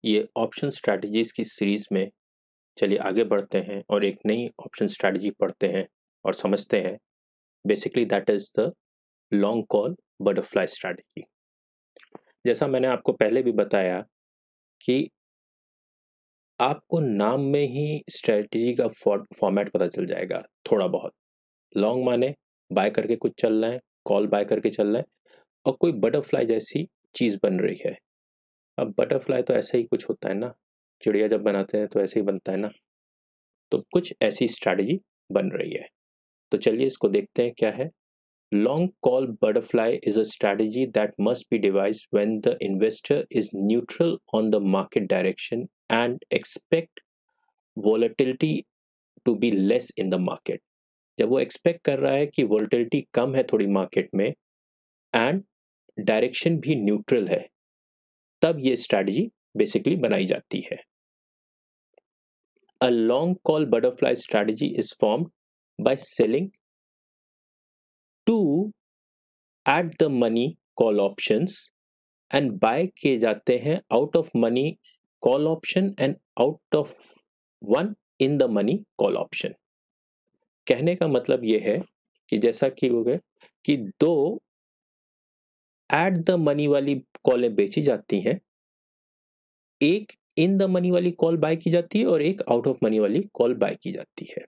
ये option strategies की series में चलिए आगे बढ़ते हैं और एक नई ऑप्शन स्ट्रैटेजी पढ़ते हैं और समझते हैं। Basically that is the long call butterfly strategy. जैसा मैंने आपको पहले भी बताया कि आपको नाम में ही स्ट्रैटेजी का फॉर्मेट पता चल जाएगा थोड़ा बहुत। लॉन्ग माने बाय करके कुछ चल रहा है, कॉल बाय करके चल रहा है, और कोई बटरफ्लाई जैसी चीज बन रही है। अब बटरफ्लाई तो ऐसा ही कुछ होता है ना, चिड़िया जब बनाते हैं तो ऐसे ही बनता है ना, तो कुछ ऐसी स्ट्रैटेजी बन रही है। तो चलिए इसको देखते हैं क्या है। Long call butterfly is a strategy that must be devised when the investor is neutral on the market direction and expect volatility to be less in the market। जब वो एक्सपेक्ट कर रहा है कि वोलेटिलिटी कम है थोड़ी मार्केट में and direction भी न्यूट्रल है, तब ये स्ट्रैटेजी बेसिकली बनाई जाती है। A long call butterfly strategy is formed by selling two at the money call options and buy किए जाते हैं out of money call option and out of one in the money call option. कहने का मतलब ये है कि जैसा कि हो गया कि दो एट द मनी वाली कॉलें बेची जाती हैं, एक इन द मनी वाली कॉल बाय की जाती है और एक आउट ऑफ मनी वाली कॉल बाय की जाती है।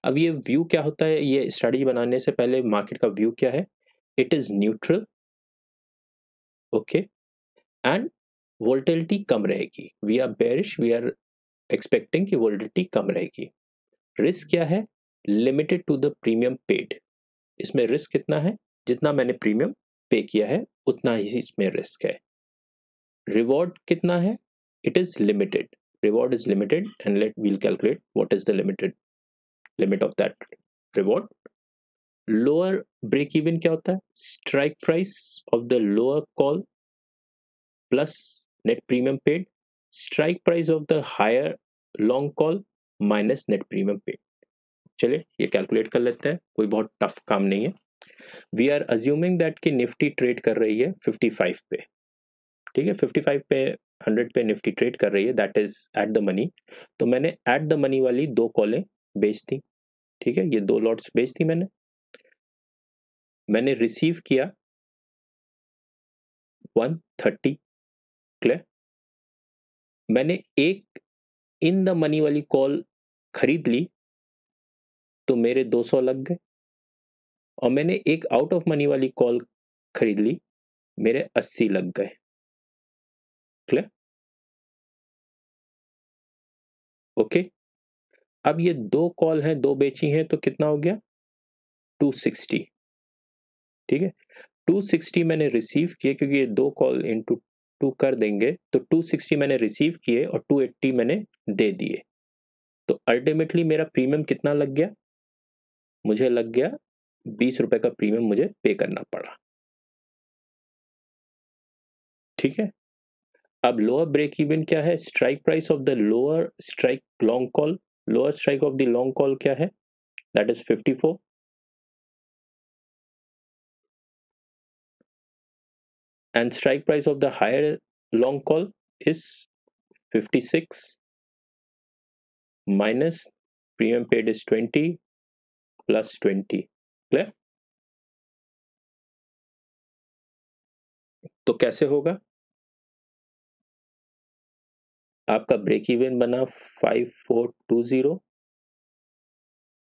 अब ये व्यू क्या होता है, ये स्ट्रैटेजी बनाने से पहले मार्केट का व्यू क्या है? It is neutral, okay, and volatility कम रहेगी। We are bearish, we are expecting कि वोलेटिलिटी कम रहेगी। रिस्क क्या है? Limited to the premium paid. इसमें रिस्क कितना है? जितना मैंने प्रीमियम पे किया है उतना ही इसमें रिस्क है। रिवॉर्ड कितना है? It is limited, reward is limited and let we'll calculate what is the limited limit of that reward. Lower break even क्या होता है? Strike price of the lower call plus net premium paid, strike price of the higher long call minus net premium paid. चलिए ये calculate कर लेते हैं, कोई बहुत टफ काम नहीं है। वी आर अज्यूमिंग दैट कि निफ्टी ट्रेड कर रही है 55 पे, ठीक है, 55 पे 100 पे निफ्टी ट्रेड कर रही है, that is at the money. तो मैंने एट द मनी वाली दो कॉलें बेच दी, ठीक है, ये दो लॉट्स बेच दी मैंने रिसीव किया 130, क्लियर। मैंने एक इन द मनी वाली कॉल खरीद ली तो मेरे 200 लग गए, और मैंने एक आउट ऑफ मनी वाली कॉल खरीद ली, मेरे 80 लग गए, क्लियर, ओके। अब ये दो कॉल हैं, दो बेची हैं, तो कितना हो गया? 260, ठीक है। 260 मैंने रिसीव किए, क्योंकि ये दो कॉल इंटू 2 कर देंगे तो 260 मैंने रिसीव किए और 280 मैंने दे दिए। तो अल्टीमेटली मेरा प्रीमियम कितना लग गया? मुझे लग गया 20 रुपए का प्रीमियम मुझे पे करना पड़ा, ठीक है। अब लोअर ब्रेक इवन क्या है? Strike price of the lower strike long call, lower strike off the long call क्या है? That is 54, and strike price of the higher long call is 56 minus premium paid is 20 plus 20, clear। तो कैसे होगा? आपका break even बना 5420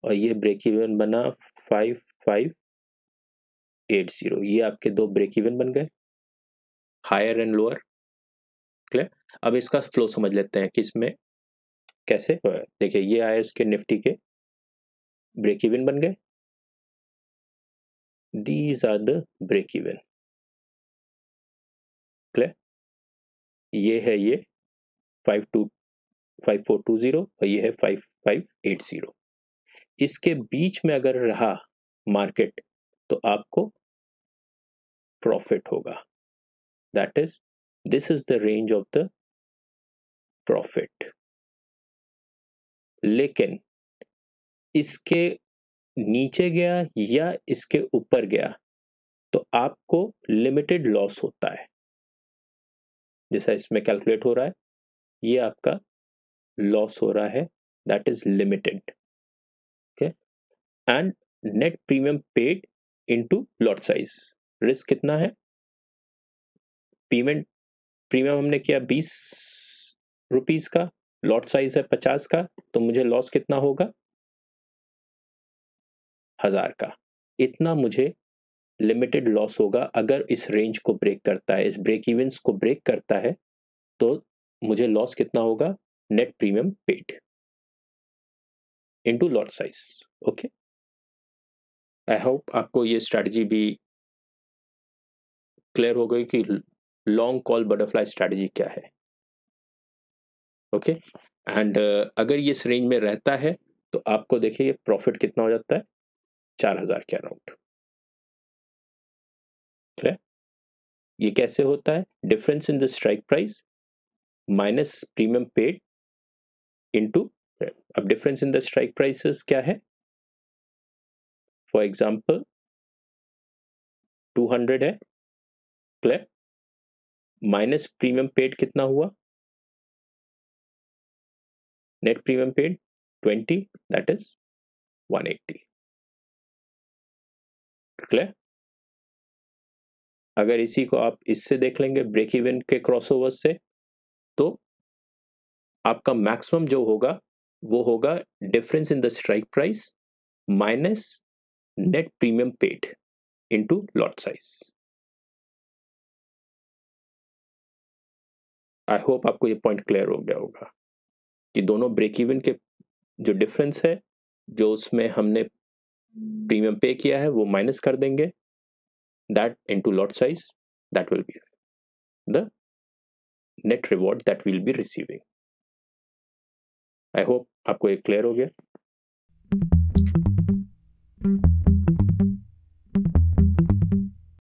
और ये break even बना 5580। ये आपके दो ब्रेक इवन बन गए, हायर एंड लोअर, क्लियर। अब इसका फ्लो समझ लेते हैं कि इसमें कैसे हो। देखिए ये आए इसके निफ्टी के ब्रेक इवन बन गए, these are the break even, clear. ये है ये 5420 और ये है 5580। इसके बीच में अगर रहा मार्केट तो आपको प्रॉफिट होगा, that is this is the range of the profit. लेकिन इसके नीचे गया या इसके ऊपर गया तो आपको लिमिटेड लॉस होता है, जैसा इसमें कैलकुलेट हो रहा है। ये आपका लॉस हो रहा है, that is limited. Okay. And net premium paid into lot size. Risk कितना है? पेमेंट प्रीमियम हमने किया 20 रुपीस का, लॉट साइज है 50 का, तो मुझे लॉस कितना होगा? 1000 का. इतना मुझे लिमिटेड लॉस होगा अगर इस रेंज को ब्रेक करता है, इस ब्रेक इवेंस को ब्रेक करता है, तो मुझे लॉस कितना होगा? Net premium paid into lot size. Okay. I hope आपको ये स्ट्रैटेजी भी क्लियर हो गई कि लॉन्ग कॉल बटरफ्लाई स्ट्रैटेजी क्या है. ओके. एंड अगर ये इस रेंज में रहता है तो आपको देखिए ये प्रॉफिट कितना हो जाता है? 4000 के अराउंड. क्लियर? ये कैसे होता है? Difference in the strike price minus premium paid into. अब difference in the strike prices क्या है? फॉर एग्जांपल 200 है. क्लियर? माइनस प्रीमियम पेड कितना हुआ? Net premium paid 20, that is 180. Clear? अगर इसी को आप इससे देख लेंगे ब्रेक इवन के क्रॉसओवर से, तो आपका मैक्सिमम जो होगा वो होगा difference in the strike price minus net premium paid into lot size. I hope आपको ये पॉइंट क्लियर हो गया होगा कि दोनों ब्रेक इवन के जो डिफरेंस है, जो उसमें हमने प्रीमियम पे किया है, वो माइनस कर देंगे, that into lot size, that will be the net reward that will be receiving. I hope आपको ये क्लियर हो गया.